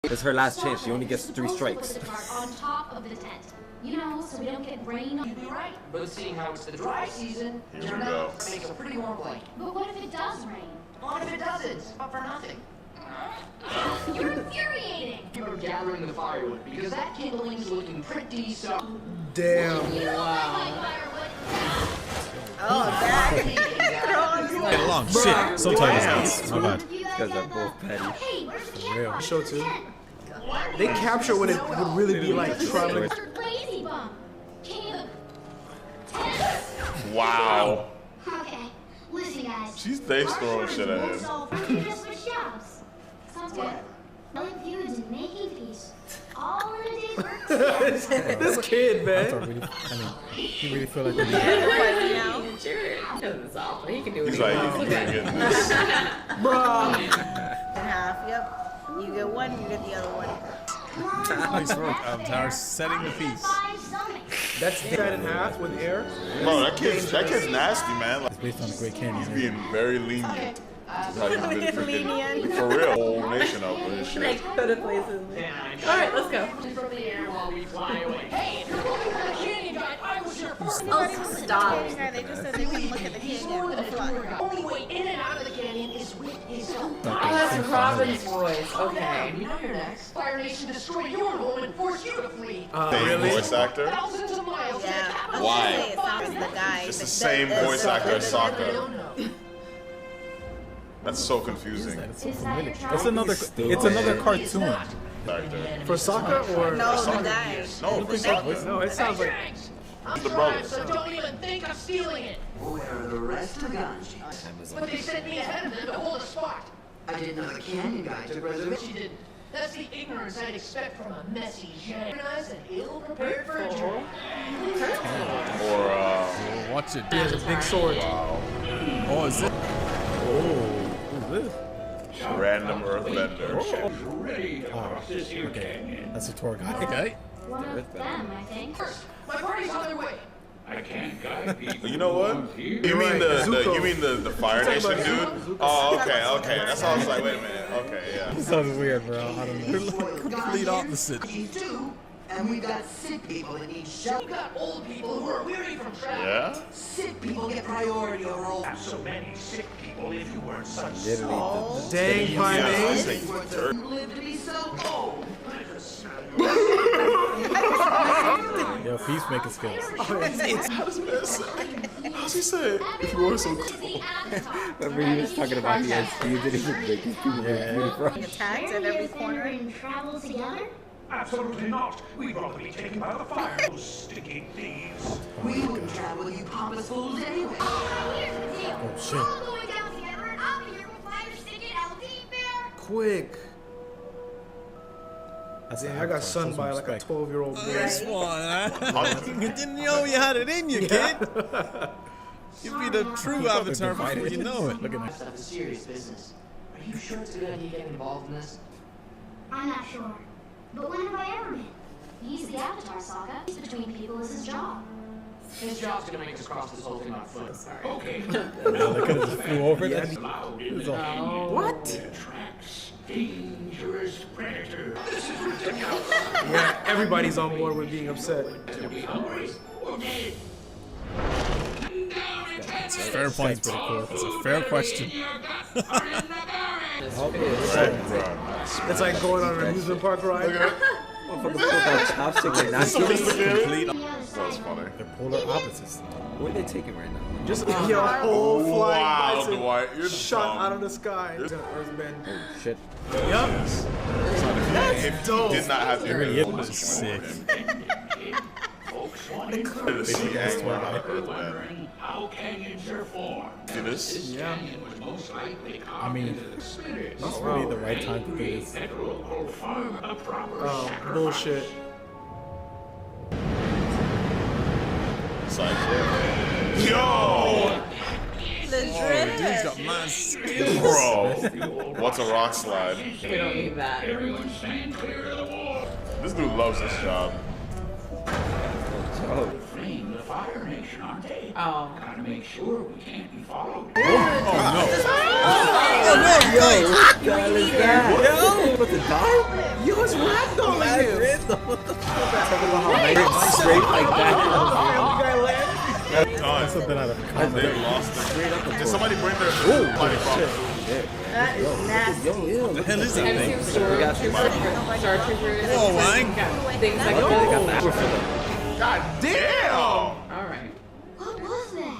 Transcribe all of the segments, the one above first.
It's her last chance. She only gets 3 strikes. On top of the tent. You know, so we don't get rain. You'd be right, but seeing how it's the dry season, turned out makes a pretty warm plate. But what if it does rain? What if it doesn't? Up for nothing. You're infuriating. You were gathering the firewood because that kindling's looking pretty so. Damn. Oh, that. Get along. Shit. So tight as my bad. Because they're both petty. Hey, where's the Real. camera? Show too. They capture what it would really be like traveling. Lazy bum. King of the tent. Wow. Okay, listen guys. She's face throwing shit at him. We just switch jobs. Sounds good. Selling foods and making peace. All in a day's work together. This kid, I man. mean, you really feel like we need He can do He's like, you can't get this. Bruh. half. Yep. You get one, you get the other one. nice work, Tower, setting the piece. That's cut in half with air. Bro, that kid's nasty, man. Like, It's based on the Great Canyon. he's being very lenient. That's how he's been freaking, Lenient. for real, whole nation up with this shit. Put it places. Alright, let's go. From the air while we fly away. Hey, if you're looking for the canyon guide, I was your first. Oh, stop. They just said they couldn't look at the He's canyon. more than a tour guide. The only way in and out of the canyon is with his help. Oh, that's Robin's voice. Okay. Okay. You know you're next. Fire Nation destroy your home and force you to flee. Same Really? voice actor? Thousands of miles to the Yeah. capital. Why? It sounds the guy. It's the same voice actor as They Sokka. don't know. That's so confusing. It's so familiar. It's another cartoon. Actor. For Sokka or? No, the guy. No, for Sokka. No, it sounds like. He's the brother. So don't even think of stealing it. Where are the rest of Ganji? But they sent me ahead of them to hold a spot. I didn't know the canyon guy took reservation. She didn't. That's the ignorance I'd expect from a messy, organized, and ill-prepared for a journey. Or, Watch it. He has a big sword. Oh, is it? Oh, who's this? random earthbender. Okay, that's a tour guide. Okay. One of them, I think. First, my party's on their way. I can't guide people. You know what? You mean the Fire Nation dude? Oh, okay. That's how I was like, wait a minute. Okay, yeah. This sounds weird, bro. I don't know. Complete opposite. You too, and we've got sick people that need shelter. We've got old people who are weary from travel. Yeah? Sick people get priority over old. Have so many sick people if you weren't such Literally. Dang, Yeah, Pine. it's like dirt. You live to be so old. Yo, peacemaking skills. How's he say it? If you were so cool. Remember he was talking about the SC that he was making people Attacked at every corner. Travel together? Absolutely not. We'd rather be taken by the fire, those sticky thieves. We wouldn't travel with you pompous fools anyway. Here's the deal. Oh, shit. We're all going down together, and I'll be here with Fire Stick and LD Bear. Quick. That's Yeah, I got sunned by like a 12-year-old boy. Nice one, huh? You didn't know you had it in you, kid. You'd be the true avatar before you know it. Look at me. Stuff is serious business. Are you sure it's a good idea getting involved in this? I'm not sure. But when have I ever been? He's the Avatar, Sokka. He's between people is his job. His job's gonna make us cross this whole thing on foot. Okay. They could have just flew over that. Allowed in the What? It attracts dangerous predators. This is ridiculous. Yeah, everybody's on board with being upset. To be hungry or dead. It's a fair point. It's a fair question. It's like going on an amusement park ride. Motherfucker pulled out chopsticks and not Complete. complete. That's funny. They're polar opposites. Where are they taking right now? Just a whole Wow, flying bison Dwight, you're shot dumb. out of the sky. It's gonna earthbend. Oh shit. Yup. If dope. you did not have your It was sick. Folks See wanting wondering how canyons are formed. this? Yeah. Canyon was most likely I mean, spirits. it's really the right time to do this. Federal or farm a proper Oh, bullshit. It's like, yo, The Dude's drift. got mad skills. bro, what's a rock slide? We don't need that. Everyone stand clear of the wall. This dude loves this job. Oh, Fleeing the Fire Nation, aren't they? Oh. Gotta make sure we can't be followed. Oh What's the die? Yo, it's ragdolling him. Straight like that. That's something out of They lost it. Did somebody bring their That is nasty. What the hell is that thing? Star Troopers. Oh, Wang. Things like God damn! Alright. What was that?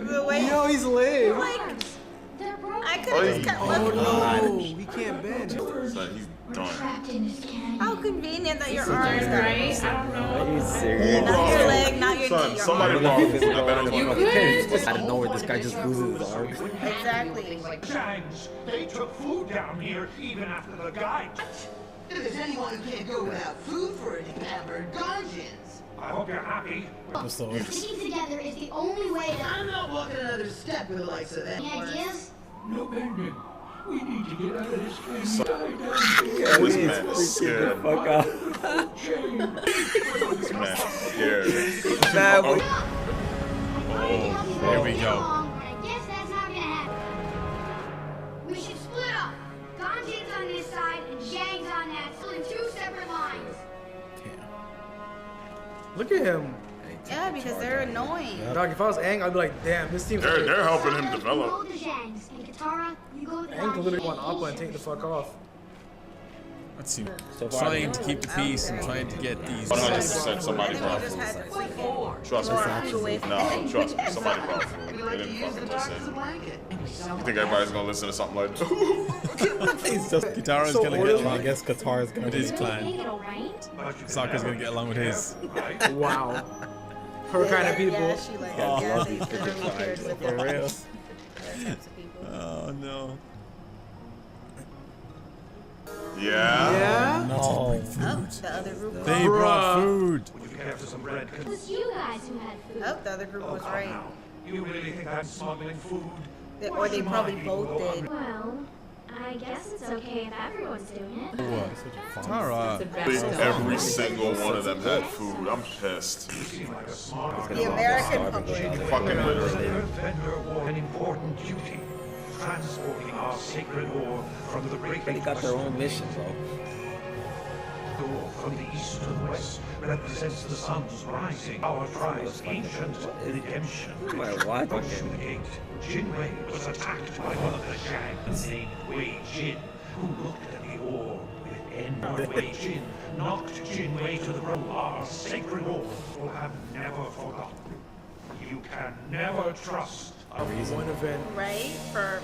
The way Yo, he's lit. like, They're broken. I could have just kept looking. Oh, we can't bend. Son, he's done. Trapped in this canyon. How convenient that your arms got Right? I don't know. Are you serious? not your leg, not your Son, knee, your somebody arm. brought food. I bet it was one of them. Out of nowhere, this guy just loses his arms. Exactly. Shanks, they took food down here even after the guide. If there's anyone who can't go without food for any pampered guardians. I hope you're happy. Sticking together is the only way to... I'm not walking another step with the likes of that. Any ideas? No bending. We need to get out of this canyon. This man is scared. Fuck out. This man is scared. Here we go. I guess that's not gonna happen. We should split up. Ganjin's on this side and Zhang's on that, still in two separate lines. Look at him. Yeah, because they're annoying. Dog, if I was Aang, I'd be like, damn, this team's They're helping him You develop. go with the Zhangs, and Katara, you go with the Aang can literally Ganjin want Appa and take the fuck off. Let's see. Trying to keep the peace and trying to get these. 100% somebody They brought just food. had to like, Trust lure me. you away from No, trust me. Somebody brought food. They didn't fucking just say. You think everybody's gonna listen to something like that? He's just Katara's So gonna get orderly. along. I guess Katara's gonna with his clan. Make it alright? Sokka's gonna get along with his. Wow. Her kind of people. Yeah, she like, yeah, they literally cared with For their real. types of people. Oh no. Yeah. Yeah? No. Oh, the other group. They brought food. Would you care for some bread? It was you guys who had food. Oh, the other group was Come right. now. You really think I'm smuggling food? Or they probably both did. Well, I guess it's okay if everyone's doing it. Tara. Every single one of them had food. I'm pissed. You seem like a smart The American public. Fucking literally. Airbender wore an important duty, transporting our sacred ore from the great They got their own mission, bro. door from the east to the west represents the sun's rising. Our tribe's ancient redemption. My what? Through the gate, Jinwei was attacked by one of the Zhangs named Wei Jin, who looked at the ore with envy. Wei Jin knocked Jinwei to the ground. Our sacred ore will have never forgotten. You can never trust a One event. Right? For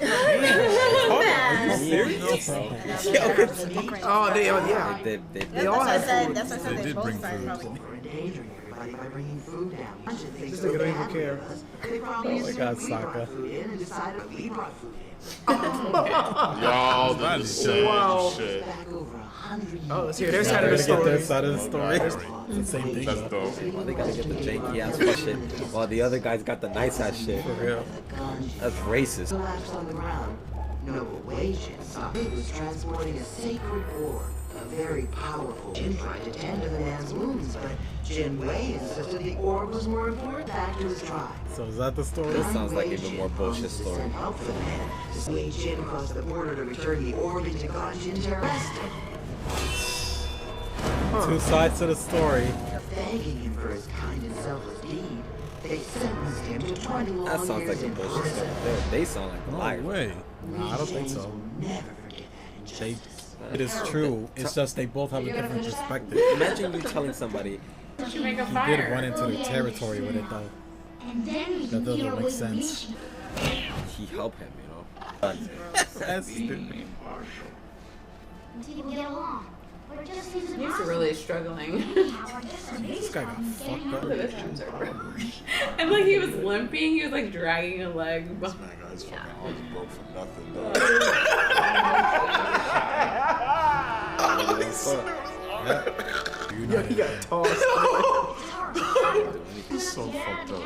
Oh, they, oh, yeah. They That's all what I have said. food. That's what I said. They They did both bring sides food. probably. We're endangering everybody by bringing food down. I should think This so nigga don't even bad. care. They probably Oh my God, assumed we brought Sokka. food in and decided we brought food in. Y'all did the same Wow. shit. Back over 100 years. Oh, let's hear their side of the story. side of the story. It's the same thing. That's dope. Well, they gotta get the janky ass fuck shit, while the other guys got the nice ass shit. For real. That's racist. Collapsed on the ground. Noble Wei Jin saw he was transporting a sacred ore. A very powerful Jin tried to tend to the man's wounds, but Jin Wei insisted the ore was more important back to his tribe. So is that the story? This sounds like even more bullshit story. Send help for the man. Wei Jin crossed the border to return the ore into Ganjin to arrest him. Two sides to the story. Thanking him for his kind and selfless deed, they sentenced him to 20 long That sounds like years a in bullshit story. prison. They sound like a No liar. way. Nah, I don't think so. Never forget that They, injustice. it is true. It's just they both have a different perspective. Imagine you telling somebody You should make a you fire. did run into the territory with it though. And then we That can doesn't meet her make with sense. He helped him, you know. That's stupid. until you can get along. But it just seems He's impossible. really struggling. Anyhow, I guess our This guy got fucked up. His arms are broken. And like he was limping, he was like dragging a leg. Man, guys, fucking arms broke for nothing, dog. Yo, he got tossed. He's so fucked up.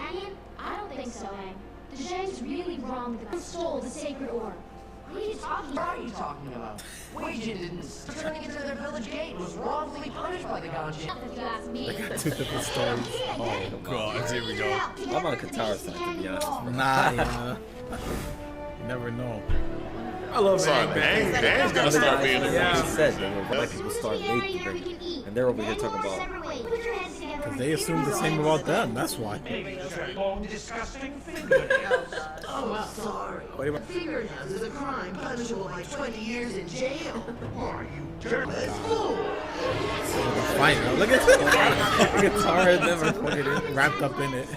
I don't think so, Aang. The Zhang's really wrong. They stole the sacred ore. What are you talking What are about? you talking about? Wei Jin didn't turning into their village gate and was wrongfully punished by the Ganjin. If you ask me. Two different stories. Oh god, here we go. I'm on Katara's side, to be honest. Nah, yeah. You never know. I love Son, Aang's gonna start being the He said that black people start late to drink, and they're over here talking about. Because they assume the same about them. That's why. Long, disgusting fingernails. Oh, sorry. Fingernails is a crime punishable by 20 years in jail. Why, you dirty... Let's go. Fine. Look at that. Guitar and them are fucking wrapped up in it.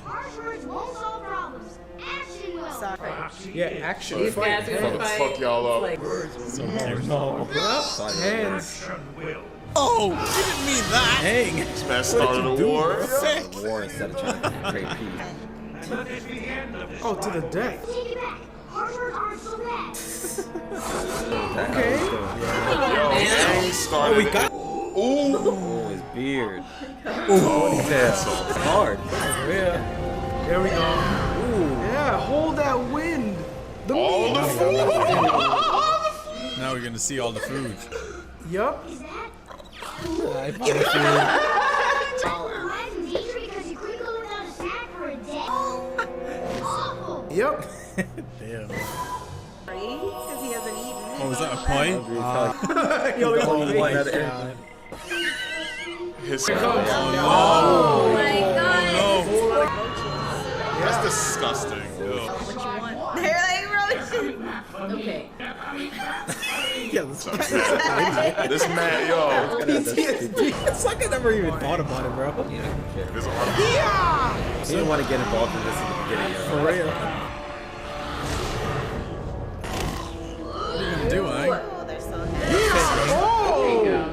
Harsh words won't solve problems. Action will. Yeah, action. These Fight. guys are gonna fight. Fuck y'all up. Like, So cute. No. Hands. Will. Oh, you didn't mean that. Dang. This man started a war. Sick. War instead of trying to create peace. Let this be the end of this. Oh, to the death. Take it back. Harsh words aren't so bad. Okay. Yo, Aang started. Oh, we got. Oh, his beard. Oh, it's hard. Yeah. There we go. Yeah, hold that wind. The all the food. Now we're gonna see all the food. Yup. Is that I found the food. alive and dangerous because you couldn't go without a snack for a day? Awful. Yup. Damn. Because he hasn't eaten. Oh, was that a pie? Yo, Oh my God. His oh my god. That's disgusting. Ugh. They're like, Okay. This man, yo. It's like I never even thought about it, bro. This He didn't want to get involved in this in the beginning. For real. What are you gonna do, eh? oh, they're so happy. There you go.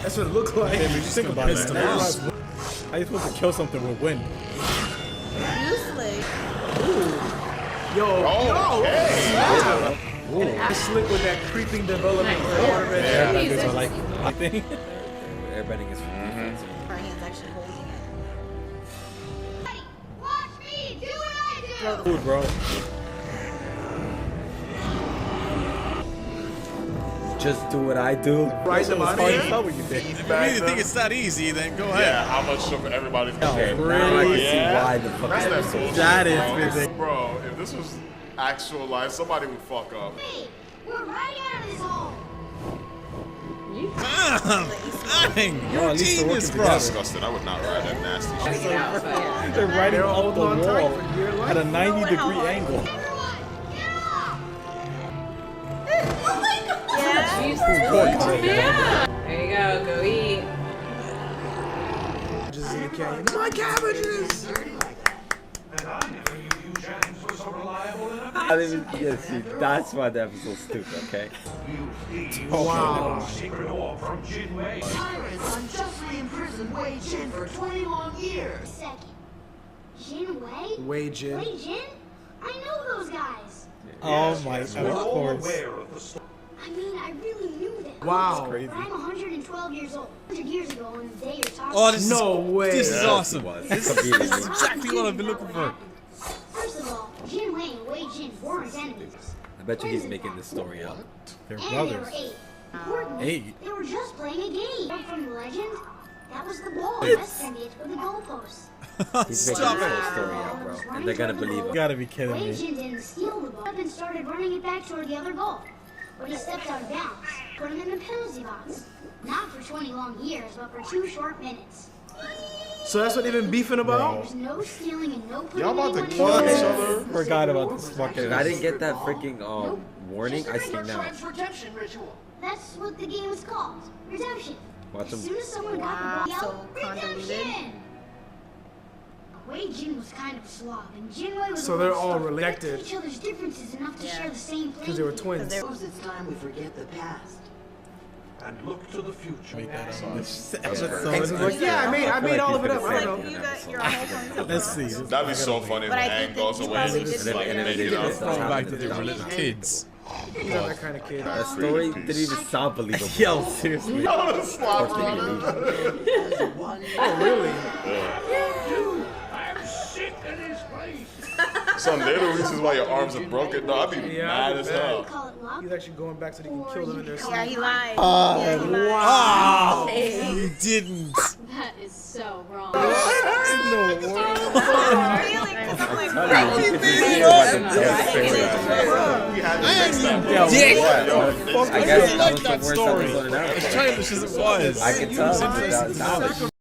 That's what it looked like. Damn, we just think about it. How you supposed to kill something with wind? Useless. Yo, Okay. slick with that creeping development. Nice. Yeah, Jesus. that's like I think. Airbending is for defense. Our hand's actually holding it. Watch me do what I do. Food, bro. Just do what I do. Right So the it's hard money. to tell what you did. If you really think it's that easy, then go ahead. Yeah, how much of everybody's Okay, really? now I can see Yeah. why the fuck That's that episode. bullshit, That is bro. ridiculous. Bro, if this was actual life, somebody would fuck up. Hey, we're right out of this hole. Dang, you're at a least they're genius, working bro. Disgusting. I would not ride that nasty shit. Get out, but- They're riding They're up the holding on tight wall for dear life. at a 90-degree angle. Everyone, get off. Jesus. Yeah. There you go. Go eat. Just in the canyon. My cabbages. And I never knew you James were so reliable in a I didn't even, yeah, see, that's why the episode's stupid, okay? Wow. secret orb from Jinwei. Pirates unjustly imprisoned Wei Jin for 20 long years. Second. Jin Wei? Wei Jin. Wei Jin? I know those guys. Oh my god, We're of all course. aware of the story. I mean, I really knew them. Wow. Crazy. But I'm 112 years old. 100 years ago on the day you're talking Oh, this No way. This is Yeah, awesome. it was. This is exactly what I've been looking for. First of all, Jin Wei and Wei Jin weren't enemies. I bet you he's making this story up. They're And they were brothers. 8. Importantly, 8? they were just playing a game. From the legend, that was the ball resting it with the goalpost. He's making Stop this it. whole story up, bro. And they're gonna believe You him. gotta be kidding Wei me. Jin didn't steal the ball and started running it back toward the other goal. But he stepped out of bounds, put him in the penalty box. Not for 20 long years, but for 2 short minutes. So that's what they've been beefing about? There's no stealing and no putting Y'all about to anyone kill in each the other? Forgot about this fucking. If I didn't get that freaking warning, I see now. redemption ritual. That's what the game is called. Redemption. Watch As him. soon as someone got the Wow, ball, yell, so convoluted. Redemption! Wei Jin was kind of a slob, and Jin Wei was So a they're little all stuck. They related. liked each other's differences enough to Yeah. share the same Because they were playing twins. Suppose it's time we forget the past. And look to the future. Make that up. This Thanks for episode. Like, yeah, I made all of it up. I Like, don't know. you got your whole point. Let's see. That'd be so funny But if I think Aang that goes he away probably and just did like it. make it Let's up. Going back to the little kids. He's not that kind of kid. That story didn't even sound believable. Yo, seriously. Slop Oh, really? I'm sick of this place. Son, they're the reasons why your arms are broken. No, I'd be Yeah, mad I'd as be mad. hell. Call it luck. He's actually going back so they can kill them in their sleep. Yeah, he lied. Yeah, he lied. Wow. You didn't. That is so wrong. In the world. Really? Because I'm like, telling What you. do you You mean? can You see know? it by the We had to I fix ain't that. even dick. I I guess really like that that was the worst story. episode in As Avatar. childish as it was. I can tell It was without interesting. knowledge.